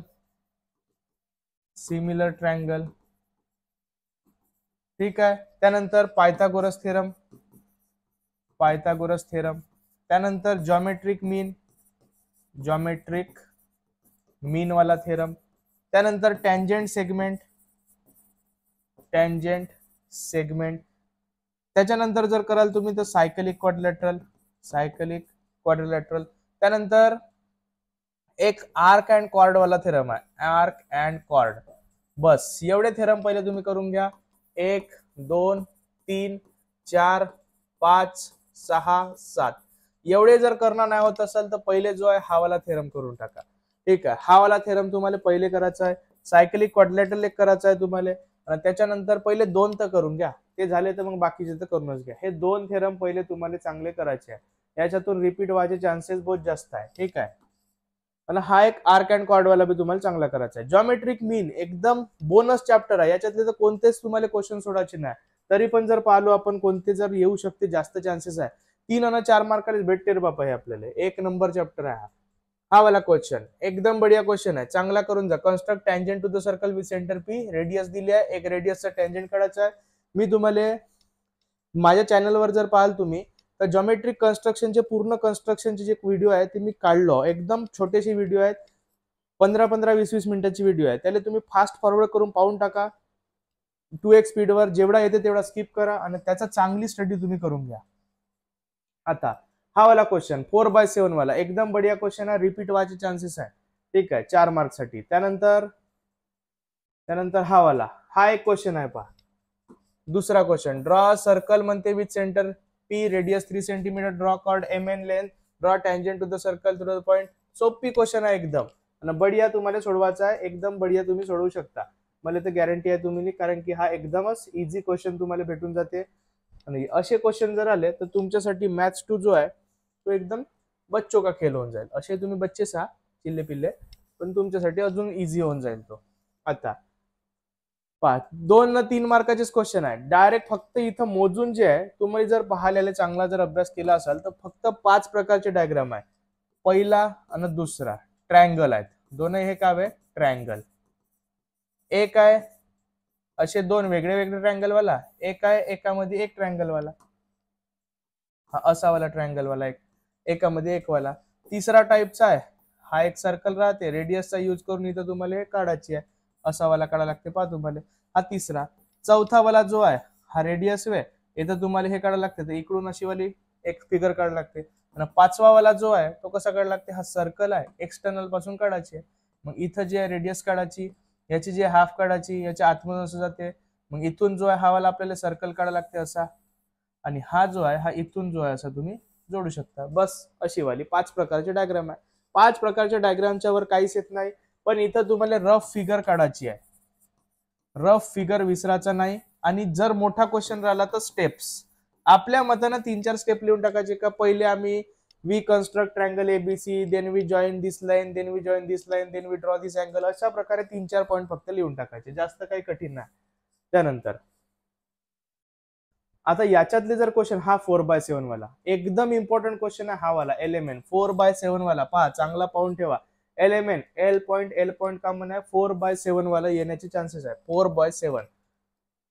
ठीक आहे. त्यानंतर पायथागोरस थेरम. त्यानंतर जॉमेट्रिक मीन वाला थेरम. त्यानंतर टँजंट सेगमेंट. त्याच्यानंतर जर कराल तुम्ही तर सायकलिक क्वाड्रिलॅटरल. त्यानंतर एक आर्क अँड कॉर्ड वाला थेरम आहे, बस एवढे थेरम पहिले तुम्ही करून घ्या. 1 2 3 4 5 6 7 एवढे जर करणार नाही होत असेल तर पहिले जो आहे हा वाला थेरम करून टाका. ठीक आहे, हा वाला थेरम तुम्हाला पहिले करायचा आहे. सायकलिक क्वाड्रिलेटरल एक करायचा आहे तुम्हाला, आणि त्याच्यानंतर पहिले 2 तर करून घ्या. ते झाले तर मग बाकीचे तर करूनच घ्या. हे 2 थेरम पहिले तुम्हाला चांगले करायचे आहे. याच्यातून रिपीट व्हायचे चान्सेस बहुत जास्त आहे. ठीक आहे, आणि हा एक आर्क अँड कॉर्ड वाला बी तुम्हाला चांगला करायचा आहे. जॉमेट्रिक मीन एकदम बोनस चॅप्टर आहे. याच्यातले तर कोणतेच तुम्हाला क्वेश्चन सोडायचे नाही. तरी पण जर पाहिलो आपण कोणते जर येऊ शकते जास्त चान्सेस आहे. 3 आणि 4 मार्काला भेटते रे बापा हे आपल्याला. 1 नंबर चॅप्टर आहे हा वाला क्वेश्चन. एकदम बढ़िया क्वेश्चन आहे, चांगला करून जा. Construct tangent to the circle with centre P. Radius दिली आहे, एक रेडियसचा टँजंट काढायचा आहे. मी तुम्हाला माझ्या चॅनलवर जर पाहाल तुम्ही तर जॉमेट्रिक कन्स्ट्रक्शनचे पूर्ण कन्स्ट्रक्शनचे जे व्हिडिओ आहे ते मी काढलो. एकदम छोटेसे व्हिडिओ आहेत, 15-15, 20-20 मिनिटाची व्हिडिओ आहे. त्याला तुम्ही फास्ट फॉरवर्ड करून पाहून टाका. 2x स्पीडवर जेवढा येते तेवढा स्किप करा आणि त्याचा चांगली स्टडी तुम्ही करून घ्या. आता हा वाला क्वेश्चन 4/7 वाला एकदम बढ़िया क्वेश्चन आहे, रिपीट व्हायचे चान्सेस आहे. ठीक आहे, 4 मार्क साठी. त्यानंतर हा वाला, हा एक क्वेश्चन आहे पहा. दुसरा क्वेश्चन, ड्रॉ सर्कल म्हणते with centre P, radius 3 centimetre, draw chord mn length, draw tangent to the circle through the point. सोपी क्वेश्चन आहे एकदम, आणि बढिया तुम्हाला सोडवायचा आहे. एकदम बढिया तुम्ही सोडवू शकता, मला तर गॅरंटी आहे तुम्ही, कारण की हा एकदमच इझी क्वेश्चन तुम्हाला भेटून जाते. आणि असे क्वेश्चन जर आले तर तुमच्यासाठी मॅथ्स 2 जो आहे तो एकदम बच्चों का खेल होऊन जाईल. असे तुम्ही बच्चे सा चिल्ले पिल्ले, पण तुमच्यासाठी अजून इझी होऊन जाईल तो. आता 2 न 3 मार्काचेच क्वेश्चन आहे. डायरेक्ट फक्त इथं मोजून जे आहे तुम्हाला जर पाहायला चांगला जर अभ्यास केला असाल तर फक्त 5 प्रकारचे डायग्राम आहे. पहिला आणि दुसरा ट्रायंगल आहेत, दोन्ही हे काय आहे ट्रायंगल. एक आहे असे 2 वेगळे वेगळे ट्रायंगल वाला, एक आहे एकामध्ये एक ट्रायंगल वाला, हा असा वाला ट्रायंगल वाला, एक एकामध्ये एक वाला. तिसरा टाइपचा आहे, हा एक सर्कल राहते, रेडियसचा यूज करून इथं तुम्हाला हे काढायची आहे, असा वाला काढा लागते पहा तुम्हाला. हा तिसरा. चौथा वाला जो आहे हा रेडियस वे, इथं तुम्हाला हे काढा लागते, तर इकडून अशी वाली एक फिगर काढा लागते. आणि 5वा वाला जो आहे तो कसा काढा लागते, हा सर्कल आहे, एक्सटर्नल पासून काढायची आहे. मग इथं जे आहे रेडियस काढायची, याची जे हाफ काढायची, याच्या आतमधून असं जाते. मग इथून जो आहे हा वाला आपल्याला सर्कल काढा लागते असा, आणि हा जो आहे हा इथून जो आहे असा तुम्ही जोडू शकता. बस अशी वाली 5 प्रकारचे डायग्राम आहे. 5 प्रकारच्या डायग्रामच्या वर काहीच येत नाही, पण इथं तुम्हाला रफ फिगर काढायची आहे. रफ फिगर विसरायचा नाही. आणि जर मोठा क्वेश्चन राहिला तर स्टेप्स आपल्या मतानं 3-4 स्टेप लिहून टाकायचे. का पहिले आम्ही we construct triangle ABC, then we join this line, then we join this line, then we draw this angle, अशा प्रकारे 3-4 पॉईंट फक्त लिहून टाकायचे, जास्त काही कठीण नाही. त्यानंतर आता याच्यातले जर क्वेश्चन, हा 4/7 वाला एकदम इम्पॉर्टंट क्वेश्चन आहे. हा वाला एलिमेंट 4/7 वाला पहा, चांगला पाहून ठेवा. एलिमेंट एल पॉइंट कॉमन आहे, 4/7 वाला येण्याचे चान्सेस आहे, 4/7.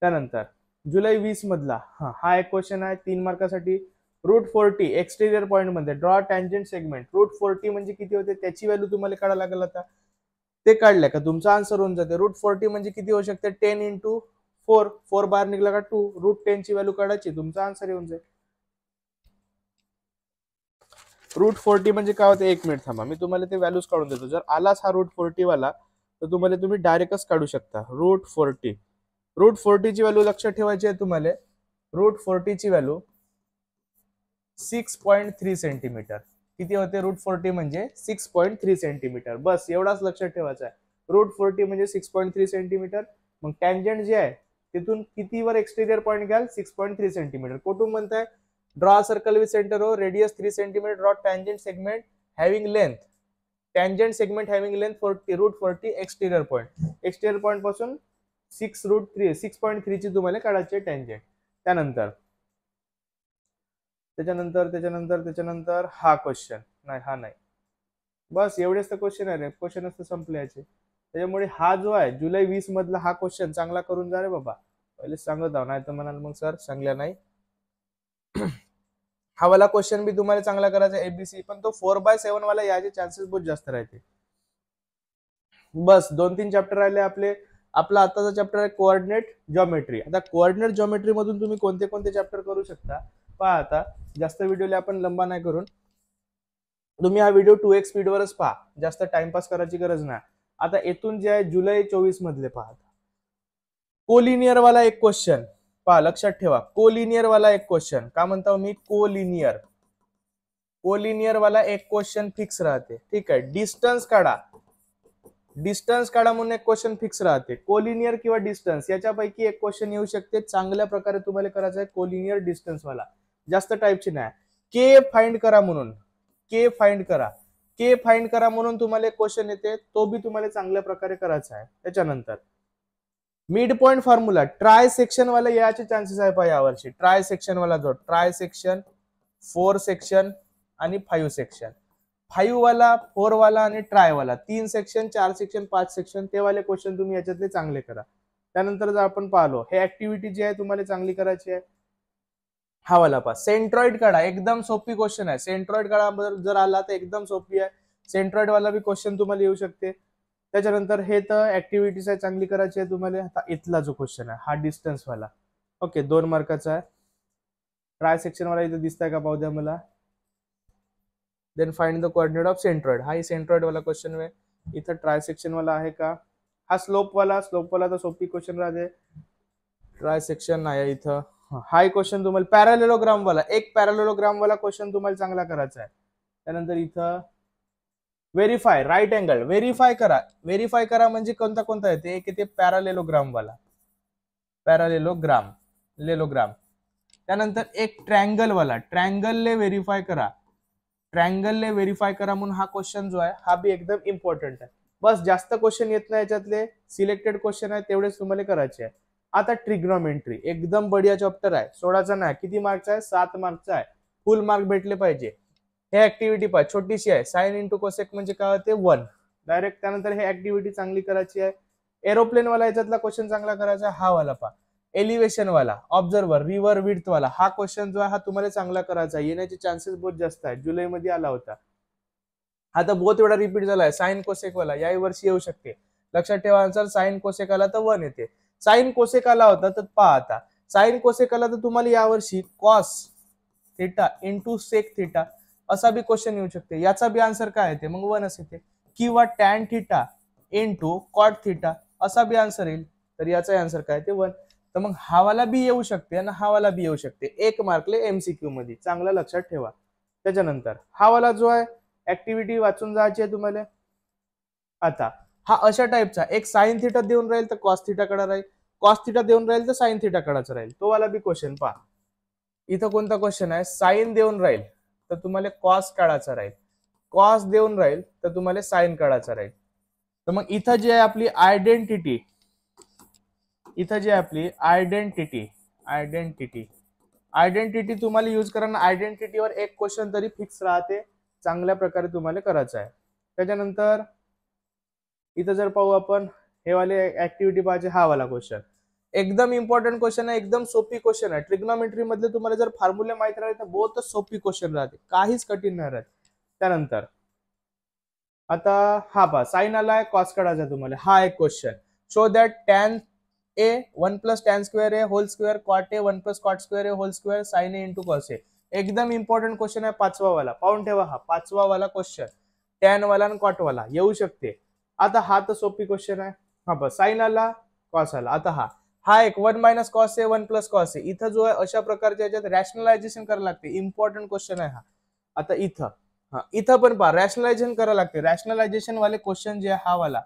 त्यानंतर जुलै 20 मधला हा एक क्वेश्चन आहे 3 मार्कासाठी. √40 एक्सटेरियर पॉइंट मध्ये ड्रॉ टँजंट सेगमेंट. √40 म्हणजे किती होते त्याची व्हॅल्यू तुम्हाला काढायला लागेल. आता ते काढल्या का तुमचा आन्सर होऊन जाते. √40 म्हणजे किती होऊ शकते, 10 × 4 बाहेर निघला का 2, √10 ची व्हॅल्यू काढायची, तुमचा आन्सर येऊन जाईल. √40 म्हणजे काय होते, 1 मिनिट थांबा, मी तुम्हाला ते व्हॅल्यूज काढून देतो. जर आलाच हा √40 वाला तर तुम्हाला तुम्ही डायरेक्टच काढू शकता. √40 ची व्हॅल्यू लक्षात ठेवायची आहे तुम्हाला. √40 ची व्हॅल्यू 6.3 सेंटीमीटर. किती होते √40 म्हणजे 6.3 सेंटीमीटर. बस एवढाच लक्षात ठेवायचा आहे. √40 म्हणजे 6.3 सेंटीमीटर. मग टँजंट जे आहे तिथून कितीवर एक्सटेरियर पॉइंट घ्याल, 6.3 सेंटीमीटर. कुठून म्हणताय, ड्रॉ सर्कल विथ सेंटर हो, radius 3 centimetre, draw tangent segment having length, tangent segment having length 40 exterior point. Exterior point पासून 6.3 ची तुम्हाला काढायची टँजंट. त्याच्यानंतर हा क्वेश्चन नाही, हा नाही, बस एवढेच तर क्वेश्चन आहे रे, क्वेश्चनच तर संपले याचे. त्याच्यामुळे हा जो आहे जुलै 20 मधला हा क्वेश्चन चांगला करून जा रे बाबा, पहिले सांगत आहो, नाही तर म्हणाल मग सर सांगल्या नाही. हा वाला क्वेश्चन बी तुम्हाला चांगला करायचा एबीसी, पण तो 4/7 वाला याचे चान्सेस बहुत जास्त राहते. बस 2-3 चॅप्टर राहिले आपले. आपला आताचा चॅप्टर आहे कोऑर्डिनेट जॉमेट्री. आता कोऑर्डिनेट जॉमेट्री मधून तुम्ही कोणते कोणते चॅप्टर करू शकता पहा. आता जास्त व्हिडिओला आपण लंबा नाही करून, तुम्ही हा व्हिडिओ 2x स्पीडवरच पहा, जास्त टाइमपास करायची गरज नाही. आता येथून जे आहे जुलै 24 मधले पहा. कोलिनियर वाला एक क्वेश्चन पहा, लक्षात ठेवा. कोलिनियर वाला एक क्वेश्चन, का म्हणता मी कोलिनियर. कोलिनियर वाला एक क्वेश्चन फिक्स राहते, ठीक आहे. डिस्टन्स काढा, डिस्टन्स काढा म्हणून एक क्वेश्चन फिक्स राहते. कोलिनियर किंवा डिस्टन्स याच्यापैकी एक क्वेश्चन येऊ शकते. चांगल्या प्रकारे तुम्हाला करायचं आहे कोलिनियर डिस्टन्स वाला, जास्त टाईपची नाही. के फाइंड करा म्हणून, के फाइंड करा, के फाइंड करा म्हणून तुम्हाला एक क्वेश्चन येते, तो बी तुम्हाला चांगल्या प्रकारे करायचा आहे. त्याच्यानंतर mid point formula, try section वाला याचे चान्सेस आहे पहा यावर्षी. ट्राय सेक्शन वाला जो ट्राय सेक्शन, 4 सेक्शन आणि 5 सेक्शन, 5 वाला, 4 वाला आणि ट्राय वाला, 3 सेक्शन, 4 सेक्शन, 5 सेक्शन, ते वाले क्वेश्चन तुम्ही याच्यातले चांगले करा. त्यानंतर जर आपण पाहिलो, हे ऍक्टिव्हिटी जी आहे तुम्हाला चांगली करायची आहे. हा वाला पहा, सेंट्रॉइड काढा, एकदम सोपी क्वेश्चन आहे. सेंट्रॉइड काढा जर आला तर एकदम सोपी आहे. सेंट्रॉइड वाला बी क्वेश्चन तुम्हाला येऊ शकते. त्याच्यानंतर हे तर ऍक्टिव्हिटीज आहे चांगली करायची आहे तुम्हाला. आता इथला जो क्वेश्चन आहे हा डिस्टन्स वाला, ओके, 2 मार्काचा आहे. ट्राय सेक्शन वाला इथे दिसतंय का पाहू द्या मला. Then find the coordinate of centroid, हा सेंट्रॉइड वाला क्वेश्चन आहे. इथं ट्राय सेक्शन वाला आहे का. हा स्लोप वाला, स्लोप वाला तर सोपी क्वेश्चन राहते. ट्राय सेक्शन नाही इथं. हा क्वेश्चन तुम्हाला पॅरालेलोग्राम वाला, एक पॅरालेलोग्राम वाला क्वेश्चन तुम्हाला चांगला करायचा आहे. त्यानंतर इथं व्हेरीफाय राईट अँगल, व्हेरीफाय करा. व्हेरीफाय करा म्हणजे कोणता कोणता येते, एक येते पॅरालेलोग्राम वाला, पॅरालेलोग्राम, लेलोग्राम. त्यानंतर एक ट्रँगल वाला, ट्रँगलले व्हेरीफाय करा, ट्रँगलले व्हेरीफाय करा म्हणून हा क्वेश्चन जो आहे हा बी एकदम इम्पॉर्टंट आहे. बस जास्त क्वेश्चन येत नाही याच्यातले, सिलेक्टेड क्वेश्चन आहे तेवढेच तुम्हाला करायचे आहे. आता ट्रिग्नोमेट्री एकदम बढिया चॅप्टर आहे. 16चा नाही, किती मार्कचा आहे, 7 मार्कचा आहे. फुल मार्क भेटले पाहिजे. हे ऍक्टिव्हिटी पहा, छोटीशी आहे. साइन इंटू कोसेक म्हणजे काय होते, 1 डायरेक्ट. त्यानंतर हे ऍक्टिव्हिटी चांगली करायची आहे. एरोप्लेन वाला याच्यातला क्वेश्चन चांगला करायचा, हा वाला पहा. एलिव्हेशन वाला, ऑब्झर्वर, रिव्हर विड्थ वाला, हा क्वेश्चन जो आहे हा तुम्हाला चांगला करायचा आहे. येण्याचे चान्सेस बहुत जास्त आहेत. जुलैमध्ये आला होता, आता बहुत वेळा रिपीट झालाय. साइन कोसेक वाला याही वर्षी येऊ शकते. लक्षात ठेवा, आन्सर साइन कोसेक आला तर 1 येते. साइन कोसेक आला होता तर पहा, आता साइन कोसेक आला तर तुम्हाला यावर्षी cos theta into sec theta असा बी क्वेश्चन येऊ शकते. याचा बी आन्सर काय येते, मग 1च येते. किंवा tan theta into cot theta असा बी आन्सर येईल. तर याचा आन्सर काय ते 1. तर मग हा वाला बी येऊ शकते आणि हा वाला बी येऊ शकते. 1 मार्कले एमसीक्यू मध्ये, चांगला लक्षात ठेवा. त्याच्यानंतर हा वाला जो आहे ऍक्टिव्हिटी वाचून जायची आहे तुम्हाला. आता हा अशा टाइपचा, एक साइन थिटा देऊन राहील तर कॉस थिटा कडा राहील, कॉस थिटा देऊन राहील तर साइन थिटा कडाचा राहील. तो वाला बी क्वेश्चन पहा. इथं कोणता क्वेश्चन आहे, साइन देऊन राहील तर तुम्हाला कॉस काढायचा राहील, कॉस देऊन राहील तर तुम्हाला साइन काढायचा राहील. तर मग इथं जे आहे आपली आयडेंटिटी, इथं जे आहे आपली आयडेंटिटी, आयडेंटिटी, आयडेंटिटी तुम्हाला यूज करा. आयडेंटिटीवर एक क्वेश्चन तरी फिक्स राहते, चांगल्या प्रकारे तुम्हाला करायचं आहे. त्याच्यानंतर इथं जर पाहू आपण, हे वाले ऍक्टिव्हिटी पाहिजे, हा वाला क्वेश्चन एकदम इम्पॉर्टंट क्वेश्चन आहे, एकदम सोपी क्वेश्चन आहे. ट्रिग्नोमेट्री मधले तुम्हाला जर फॉर्म्युले माहित राहिले तर बहुतच सोपी क्वेश्चन राहते, काहीच कठीण नाही राहत. त्यानंतर आता हा पहा, साइन आलाय, कॉस काढायचा तुम्हाला. हा एक question, show that tan A 1 plus tan square A whole square cot A 1 plus cot square A whole square sine A into cos A. एकदम इम्पॉर्टंट क्वेश्चन आहे, 5वा वाला. पाहून ठेवा, हा 5वा वाला क्वेश्चन, टॅन वाला आणि कॉट वाला येऊ शकते. आता हा तर सोपी क्वेश्चन आहे. हा बस, साइन आला, कॉस आला. आता हा एक 1 minus cos A 1 plus cos A. इथं जो आहे अशा प्रकारच्या याच्यात रॅशनलायझेशन करायला लागते. इम्पॉर्टंट क्वेश्चन आहे हा. आता इथं पण पहा, रॅशनलायझेशन करायला लागते. रॅशनलायझेशन वाले क्वेश्चन जे हा वाला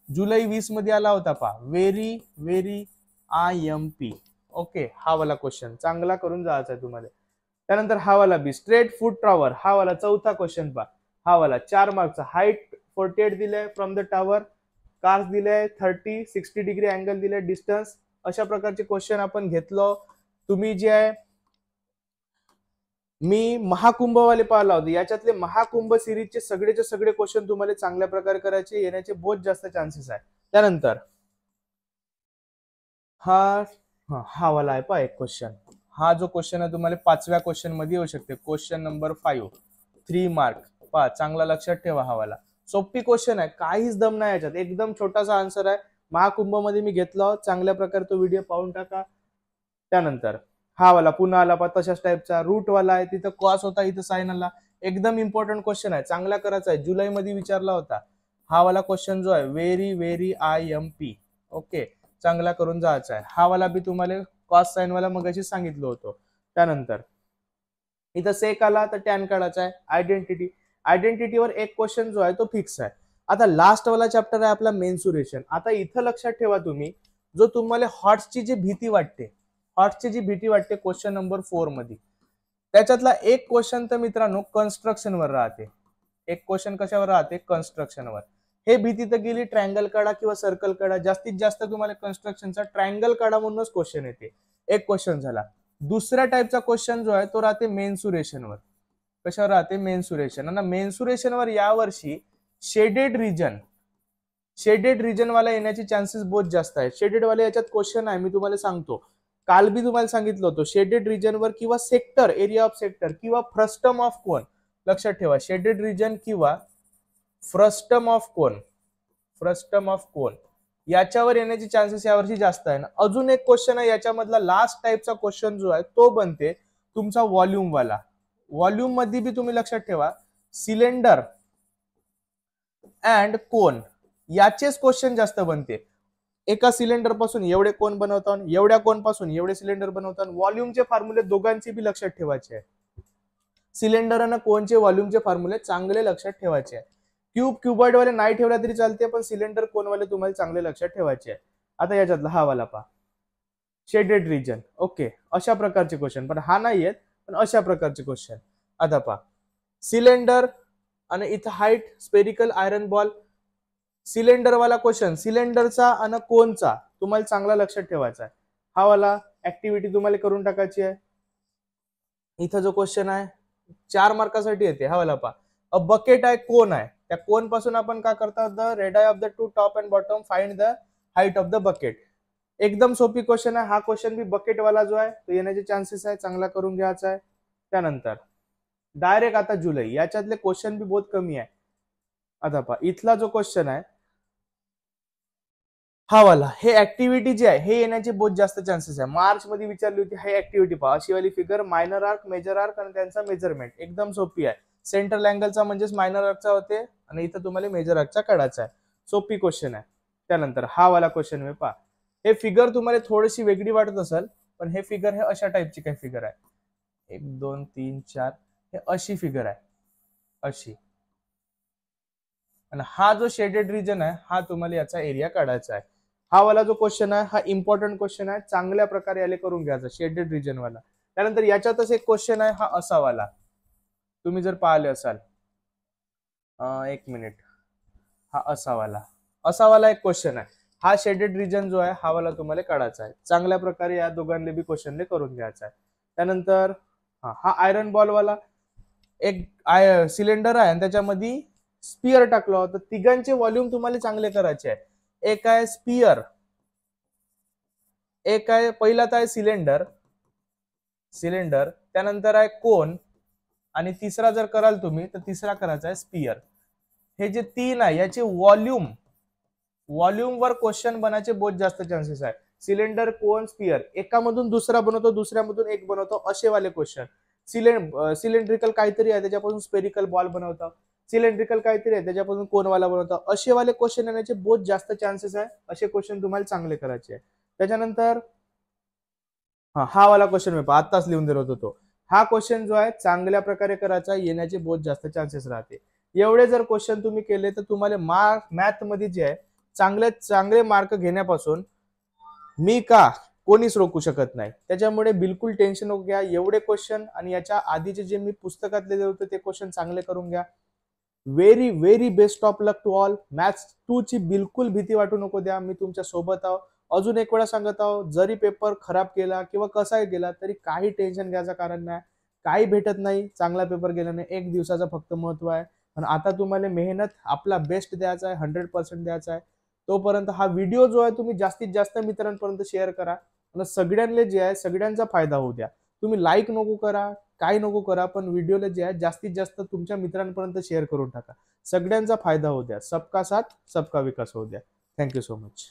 जुलै 20 मध्ये आला होता पहा, व्हेरी व्हेरी IMP. ओके, हा वाला क्वेश्चन चांगला करून जायचा आहे तुम्हाला. त्यानंतर हा वाला बी स्ट्रेट फूट टॉवर, हा वाला 4था क्वेश्चन पहा. हा वाला 4 मार्कचा. हाईट 48 दिले फ्रॉम द टॉवर, कार्स दिले 30, 60 डिग्री अँगल दिले, डिस्टन्स. अशा प्रकारचे क्वेश्चन आपण घेतलो. तुम्ही जे आहे, मी महाकुंभवाले पाहिला होते, याच्यातले महाकुंभ सिरीजचे सगळेचे सगळे क्वेश्चन तुम्हाला चांगल्या प्रकारे करायचे, येण्याचे बहुत जास्त चान्सेस आहे. त्यानंतर हा वाला आहे पहा एक क्वेश्चन. हा जो क्वेश्चन आहे तुम्हाला 5व्या क्वेश्चन मध्ये येऊ शकते. Question number 5, 3 mark. पहा, चांगला लक्षात ठेवा. हा वाला सोपी क्वेश्चन आहे, काहीच दम नाही याच्यात, एकदम छोटासा आन्सर आहे. महाकुंभ मध्ये मी घेतला, चांगल्या प्रकारे तो व्हिडिओ पाहून टाका. त्यानंतर हा वाला पुन्हा आला पहा तशाच टाइपचा, रूट वाला आहे. तिथं कॉस होता, इथं साइन आला. एकदम इम्पॉर्टंट क्वेश्चन आहे, चांगला करायचा आहे. जुलै मध्ये विचारला होता हा वाला क्वेश्चन जो आहे, व्हेरी व्हेरी IMP. ओके, चांगला करून जायचा आहे. हा वाला बी तुम्हाला कॉस साइन वाला मगाशी सांगितलं होतं. त्यानंतर इथं सेक आला तर टॅन काढायचा आहे. आयडेंटिटी, आयडेंटिटीवर एक क्वेश्चन जो आहे तो फिक्स आहे. आता लास्ट वाला चॅप्टर आहे आपला मेन्सुरेशन. आता इथं लक्षात ठेवा तुम्ही, जो तुम्हाला हॉर्सची जी भीती वाटते, हॉर्सची जी भीती वाटते क्वेश्चन नंबर 4 मध्ये, त्याच्यातला एक क्वेश्चन तर मित्रांनो कन्स्ट्रक्शनवर राहते. एक क्वेश्चन कशावर राहते? कन्स्ट्रक्शनवर. हे भीती तर गेली ट्रायंगल काढा किंवा सर्कल काढा. जास्तीत जास्त तुम्हाला कन्स्ट्रक्शनचा ट्रायंगल काढा म्हणूनच क्वेश्चन येते. एक क्वेश्चन झाला. दुसऱ्या टाईपचा क्वेश्चन जो आहे तो राहते मेन्सुरेशनवर. कशावर राहते? मेन्सुरेशन. आणि मेन्सुरेशनवर यावर्षी शेडेड रिजन वाला येण्याचे चान्सेस बहुत जास्त आहेत. शेडेड वाले याच्यात क्वेश्चन आहे, मी तुम्हाला सांगतो. काल बी तुम्हाला सांगितलं होतं शेडेड रिजनवर किंवा सेक्टर, एरिया ऑफ सेक्टर किंवा फ्रस्टम ऑफ कोन. लक्षात ठेवा, शेडेड रिजन किंवा फ्रस्टम ऑफ कोन याच्यावर येण्याचे चान्सेस यावर्षी जास्त आहे ना. अजून एक क्वेश्चन आहे याच्यामधला लास्ट टाईपचा क्वेश्चन जो आहे तो बनते तुमचा व्हॉल्यूम वाला. व्हॉल्यूम मध्ये बी तुम्ही लक्षात ठेवा सिलेंडर अँड कोन याचेच क्वेश्चन जास्त बनते. एका सिलेंडर पासून एवढे कोन बनवतात, एवढ्या कोन पासून एवढे सिलेंडर बनवतात. व्हॉल्यूमचे फॉर्म्युले दोघांचे बी लक्षात ठेवायचे आहे. सिलेंडर आणि कोनचे व्हॉल्यूमचे फॉर्म्युले चांगले लक्षात ठेवायचे आहे. क्युबॉइड वाले नाही ठेवला तरी चालते, पण सिलेंडर कोन वाले तुम्हाला चांगले लक्षात ठेवायचे आहे. आता याच्यातला हा वाला पहा, शेडेड रिजन. ओके, अशा प्रकारचे क्वेश्चन, पण हा नाही आहेत, पण अशा प्रकारचे क्वेश्चन. आता पहा सिलेंडर आणि इथं height, spherical iron ball. Cylinder वाला क्वेश्चन, सिलेंडरचा आणि कोनचा तुम्हाला चांगला लक्षात ठेवायचा आहे. हा वाला ऍक्टिव्हिटी तुम्हाला करून टाकायची आहे. इथं जो क्वेश्चन आहे 4 मार्कासाठी येते. हा वाला पहा, अ बकेट आहे, कोन आहे. त्या कोन पासून आपण काय करतो? The radii of the two top and bottom, find the height of the bucket. एकदम सोपी क्वेश्चन आहे. हा क्वेश्चन बी बकेट वाला जो आहे तो येण्याचे चान्सेस आहे, चांगला करून घ्यायचा आहे. त्यानंतर डायरेक्ट आता जुलै, याच्यातले क्वेश्चन बी बहुत कमी आहे. आता पहा इथला जो क्वेश्चन आहे हा वाला, हे ऍक्टिव्हिटी जे आहे हे येण्याचे बहुत जास्त चान्सेस आहे. मार्च मध्ये विचारली होती. हे ऍक्टिव्हिटी पहा, अशी वाली figure, minor arc, major arc आणि त्यांचा मेजरमेंट. एकदम सोपी आहे. सेंट्रल अँगलचा म्हणजेच मायनर आर्कचा होते आणि इथं तुम्हाला मेजर आर्कचा काढायचा आहे. सोपी क्वेश्चन आहे. त्यानंतर हा वाला क्वेश्चन मी पहा, हे फिगर तुम्हाला थोडीशी वेगळी वाटत असेल, पण हे फिगर हे अशा टाईपची काही फिगर आहे. 1 2 3 4 हे अशी फिगर आहे, अशी. आणि हा जो शेडेड रिजन आहे हा तुम्हाला याचा एरिया काढायचा आहे. हा वाला जो क्वेश्चन आहे हा इम्पॉर्टंट क्वेश्चन आहे, चांगल्या प्रकारे याले करून घ्यायचा, शेडेड रिजन वाला. त्यानंतर याच्यातच एक क्वेश्चन आहे हा असा वाला, तुम्ही जर पाहिले असाल, 1 मिनिट, हा असा वाला एक क्वेश्चन आहे. हा शेडेड रिजन जो आहे हा वाला तुम्हाला काढायचा आहे. चांगल्या प्रकारे या दोघांनी बी क्वेश्चनले करून घ्यायचा आहे. त्यानंतर हा आयरन बॉल वाला, एक सिलेंडर आहे आणि त्याच्यामध्ये स्पियर टाकलं होतं. तिघांचे व्हॉल्यूम तुम्हाला चांगले करायचे आहे. एक आहे स्पियर, एक आहे, पहिला तर आहे सिलेंडर, त्यानंतर आहे कोन, आणि तिसरा जर कराल तुम्ही तर तिसरा करायचा आहे स्पियर. हे जे 3 आहे याचे व्हॉल्यूम वर क्वेश्चन बनायचे बहुत जास्त चान्सेस आहे. सिलेंडर, कोन, स्पियर, एकामधून दुसरा बनवतो, दुसऱ्यामधून एक बनवतो, असे वाले क्वेश्चन. सिलेंड्रिकल काहीतरी आहे त्याच्यापासून स्पेरिकल बॉल बनवतो, सिलेंड्रिकल काहीतरी आहे त्याच्यापासून कोनवाला बनवतो, असे वाले क्वेश्चन येण्याचे बहुत जास्त चान्सेस आहे. असे क्वेश्चन तुम्हाला चांगले करायचे आहे. त्याच्यानंतर हा वाला क्वेश्चन मी आताच लिहून दिला होता तो. हा क्वेश्चन जो आहे चांगल्या प्रकारे करायचा, येण्याचे बहुत जास्त चान्सेस राहते. एवढे जर क्वेश्चन तुम्ही केले तर तुम्हाला मॅथ मध्ये जे आहे चांगले मार्क घेण्यापासून कोणीच रोखू शकत नाही. त्याच्यामुळे बिलकुल टेन्शन नको घ्या. एवढे क्वेश्चन आणि याच्या आधीचे जे मी पुस्तकातले दिले होते ते क्वेश्चन चांगले करून घ्या. Very very best of luck to all. Maths 2 ची बिलकुल भीती वाटू नको द्या. मी तुमच्या सोबत आहो. अजून एक वेळा सांगत आहो, जरी पेपर खराब गेला किंवा कसाही गेला तरी काही टेन्शन घ्यायचं कारण नाही. काही भेटत नाही चांगला पेपर गेल्याने, 1 दिवसाचा फक्त महत्व आहे. पण आता तुम्हाला मेहनत, आपला बेस्ट द्यायचा आहे, 100% द्यायचा आहे. तोपर्यंत हा व्हिडिओ जो आहे तुम्ही जास्तीत जास्त मित्रांपर्यंत शेअर करा आणि सगळ्यांना जे आहे सगळ्यांचा फायदा होऊ द्या. तुम्ही लाईक नको करा, काय नको करा, पण व्हिडिओला जे आहे जास्तीत जास्त तुमच्या मित्रांपर्यंत शेअर करून टाका. सगळ्यांचा फायदा होऊ द्या. सबका साथ सबका विकास होऊ द्या. Thank you so much.